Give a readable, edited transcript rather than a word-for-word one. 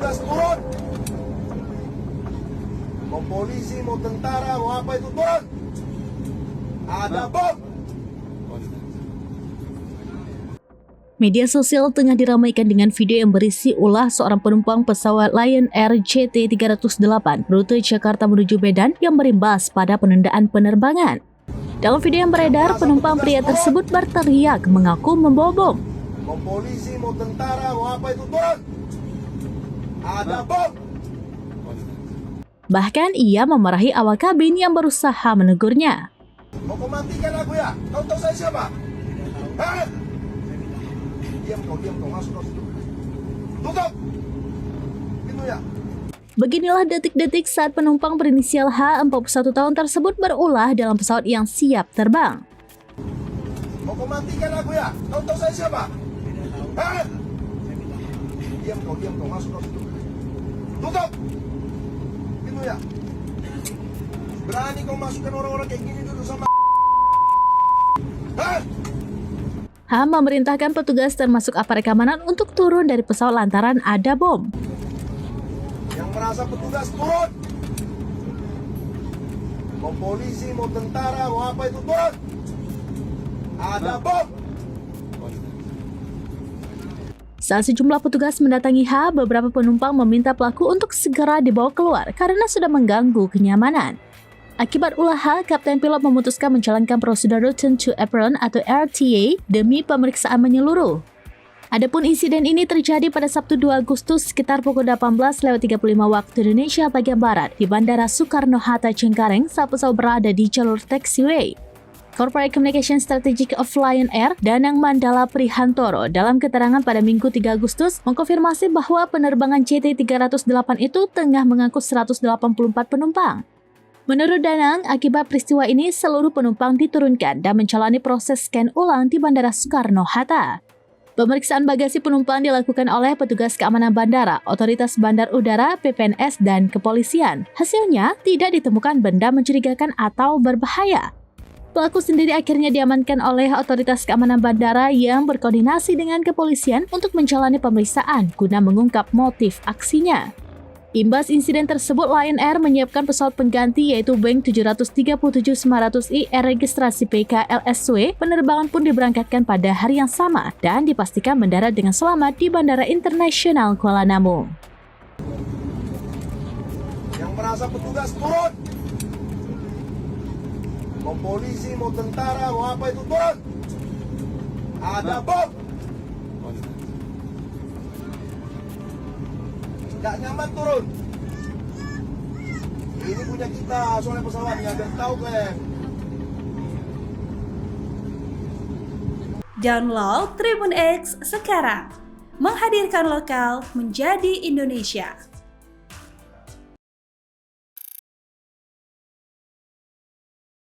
petugas turun. Mau polisi, mau tentara, mau apa itu turun. Ada bom. Media sosial tengah diramaikan dengan video yang berisi ulah seorang penumpang pesawat Lion Air JT308 rute Jakarta menuju Medan yang berimbas pada penundaan penerbangan. Dalam video yang beredar, penumpang pria tersebut berteriak mengaku membawa bom. Mau polisi, mau tentara, mau apa itu turun. Ada bom. Bahkan ia memarahi awak kabin yang berusaha menegurnya. Mau kau matikan aku ya? Kau tahu saya siapa? Hah? Diam kau, masuk kau situ. Tutup! Itu ya. Beginilah detik-detik saat penumpang berinisial H 41 tahun tersebut berulah dalam pesawat yang siap terbang. Mau kau matikan aku ya? Kau tahu saya siapa? Hah? Diam kau, masuk kau situ. Tutup! Itu ya. Berani kau masukkan orang-orang kayak gini dulu sama. Hah? H memerintahkan petugas termasuk aparat keamanan untuk turun dari pesawat lantaran ada bom. Yang merasa petugas turun. Mau polisi, mau tentara, mau apa itu turun. Ada bom. Saat sejumlah petugas mendatangi H, beberapa penumpang meminta pelaku untuk segera dibawa keluar karena sudah mengganggu kenyamanan. Akibat ulah H, Kapten Pilot memutuskan menjalankan prosedur Return to Apron atau RTA demi pemeriksaan menyeluruh. Adapun insiden ini terjadi pada Sabtu 2 Agustus sekitar pukul 18.35 waktu Indonesia bagian Barat di Bandara Soekarno-Hatta Cengkareng saat pesawat berada di jalur taxiway. Corporate Communication Strategic of Lion Air, Danang Mandala Prihantoro, dalam keterangan pada Minggu 3 Agustus mengkonfirmasi bahwa penerbangan JT308 itu tengah mengangkut 184 penumpang. Menurut Danang, akibat peristiwa ini seluruh penumpang diturunkan dan menjalani proses scan ulang di Bandara Soekarno-Hatta. Pemeriksaan bagasi penumpang dilakukan oleh petugas keamanan bandara, otoritas bandar udara, PPNS, dan kepolisian. Hasilnya, tidak ditemukan benda mencurigakan atau berbahaya. Pelaku sendiri akhirnya diamankan oleh otoritas keamanan bandara yang berkoordinasi dengan kepolisian untuk menjalani pemeriksaan guna mengungkap motif aksinya. Imbas insiden tersebut, Lion Air menyiapkan pesawat pengganti yaitu Boeing 737-900IR registrasi PK-LSW. Penerbangan pun diberangkatkan pada hari yang sama dan dipastikan mendarat dengan selamat di Bandara Internasional Kuala Namu. Yang merasa petugas turun. Mau polisi, mau tentara, mau apa itu turun. Ada bom. Gak nyaman turun. Ini punya kita, soalnya pesawatnya biar tahu kan. Download Tribun X sekarang. Menghadirkan lokal menjadi Indonesia.